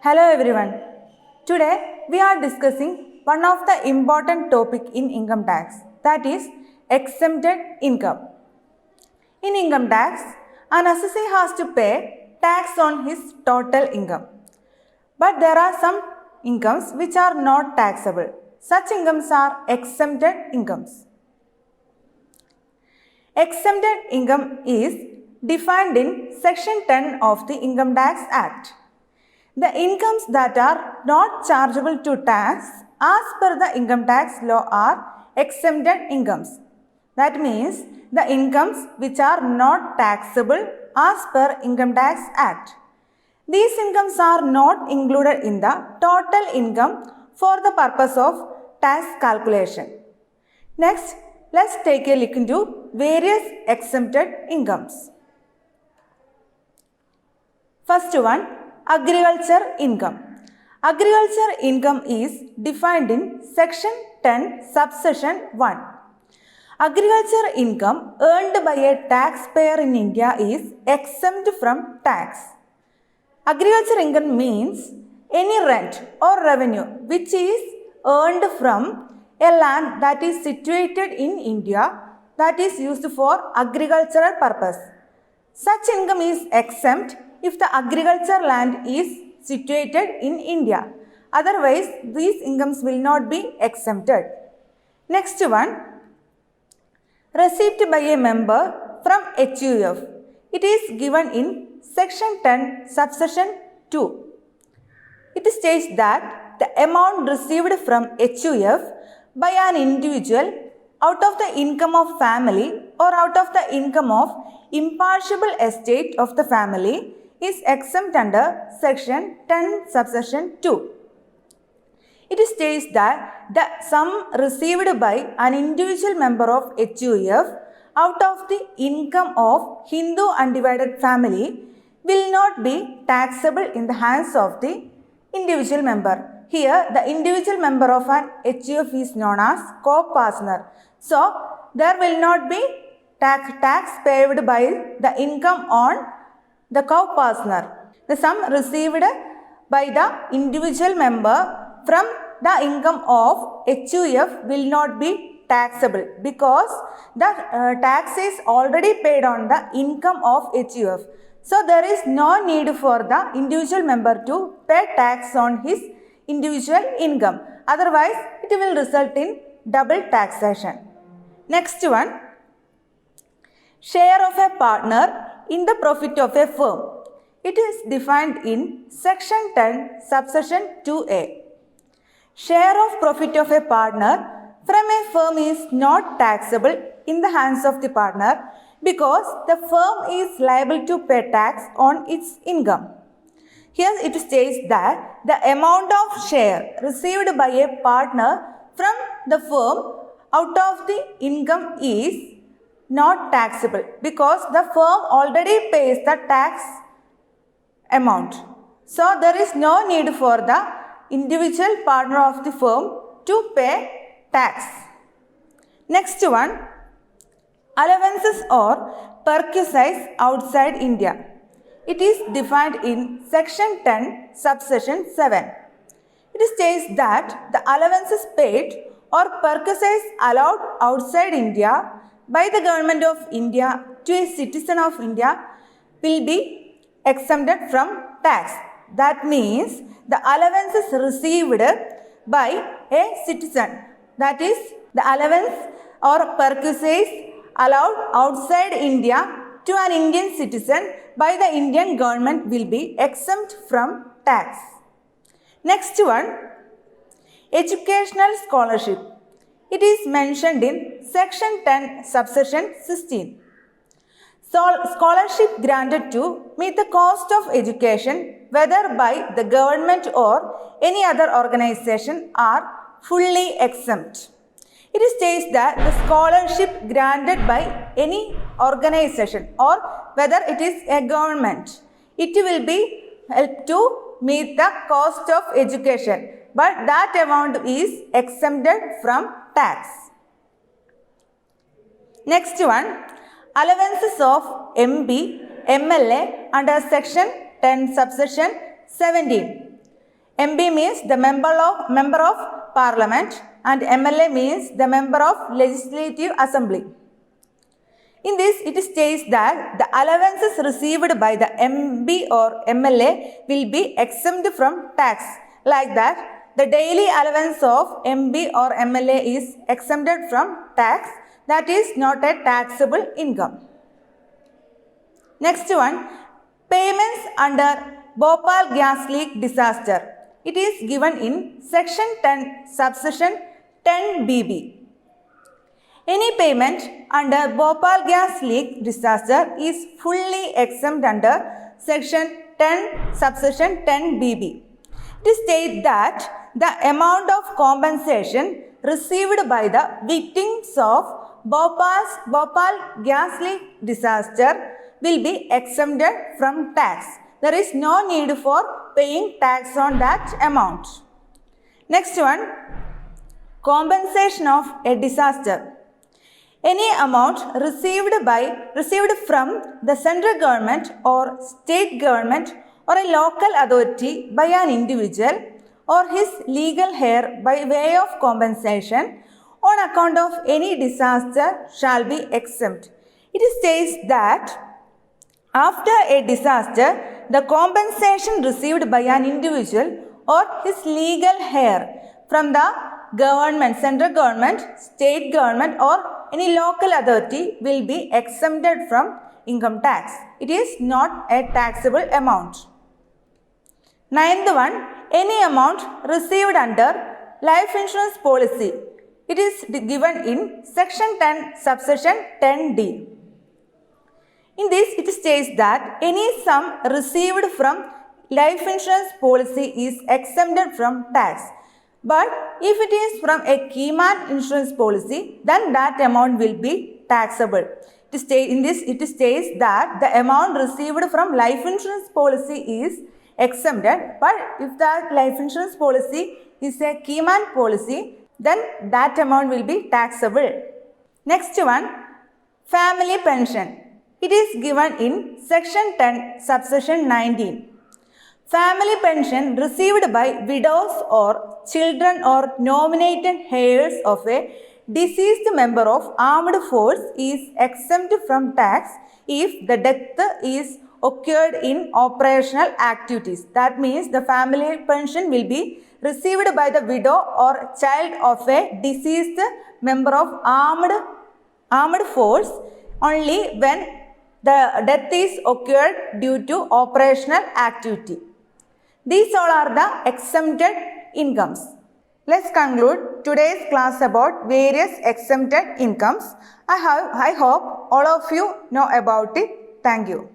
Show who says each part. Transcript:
Speaker 1: Hello everyone. Today we are discussing one of the important topic in income tax, that is exempted income. In income tax, an assessee has to pay tax on his total income. But there are some incomes which are not taxable. Such incomes are exempted incomes. Exempted income is defined in Section 10 of the Income Tax Act. The incomes that are not chargeable to tax as per the income tax law are exempted incomes. That means the incomes which are not taxable as per Income Tax Act. These incomes are not included in the total income for the purpose of tax calculation. Next, let's take a look into various exempted incomes. First one, agriculture income. Agriculture income is defined in Section 10, Subsection 1. Agriculture income earned by a taxpayer in India is exempt from tax. Agriculture income means any rent or revenue which is earned from a land that is situated in India that is used for agricultural purpose. Such income is exempt if the agriculture land is situated in India. Otherwise, these incomes will not be exempted. Next one, receipt by a member from HUF. It is given in Section 10, Subsection 2. It states that the amount received from HUF by an individual out of the income of family or out of the income of impartible estate of the family is exempt under Section 10, Subsection 2. It states that the sum received by an individual member of HUF out of the income of Hindu undivided family will not be taxable in the hands of the individual member. Here, the individual member of an HUF is known as co-partner. So, there will not be tax paid by the income on the co-partner. The sum received by the individual member from the income of HUF will not be taxable because the tax is already paid on the income of HUF. So, there is no need for the individual member to pay tax on his individual income. Otherwise, it will result in double taxation. Next one, share of a partner in the profit of a firm. It is defined in Section 10, Subsection 2a. Share of profit of a partner from a firm is not taxable in the hands of the partner because the firm is liable to pay tax on its income. Here it states that the amount of share received by a partner from the firm out of the income is not taxable because the firm already pays the tax amount. So, there is no need for the individual partner of the firm to pay tax. Next one, allowances or perquisites outside India. It is defined in Section 10, Subsection 7. It states that the allowances paid or perquisites allowed outside India by the government of India to a citizen of India will be exempted from tax. That means the allowances received by a citizen, that is the allowance or perquisites allowed outside India to an Indian citizen by the Indian government will be exempt from tax. Next one, educational scholarship. It is mentioned in Section 10, Subsection 16. Scholarship granted to meet the cost of education, whether by the government or any other organization, are fully exempt. It states that the scholarship granted by any organization or whether it is a government, it will be help to meet the cost of education, but that amount is exempted from tax. Next one, allowances of MP, MLA under Section 10, Subsection 17. MP means the member of parliament and MLA means the member of legislative assembly. In this, it states that the allowances received by the MP or MLA will be exempt from tax. Like that, the daily allowance of MP or MLA is exempted from tax. That is not a taxable income. Next one, payments under Bhopal gas leak disaster. It is given in section 10, subsection 10BB. Any payment under Bhopal gas leak disaster is fully exempt under section 10, subsection 10BB. It states that the amount of compensation received by the victims of Bhopal gas leak disaster will be exempted from tax. There is no need for paying tax on that amount. Next one, compensation of a disaster. Any amount received from the central government or state government or a local authority by an individual or his legal heir by way of compensation on account of any disaster shall be exempt. It states that after a disaster, the compensation received by an individual or his legal heir from the government, central government, state government or any local authority will be exempted from income tax. It is not a taxable amount. Ninth one, any amount received under life insurance policy. It is given in section 10, subsection 10D. In this, it states that any sum received from life insurance policy is exempted from tax. But if it is from a keyman insurance policy, then that amount will be taxable. In this, it states that the amount received from life insurance policy is exempted. But if that life insurance policy is a keyman policy, then that amount will be taxable. Next one, family pension. It is given in section 10, subsection 19. Family pension received by widows or children or nominated heirs of a deceased member of armed force is exempt from tax if the death is occurred in operational activities. That means the family pension will be received by the widow or child of a deceased member of armed force only when the death is occurred due to operational activity. These all are the exempted incomes. Let's conclude today's class about various exempted incomes. I hope all of you know about it. Thank you.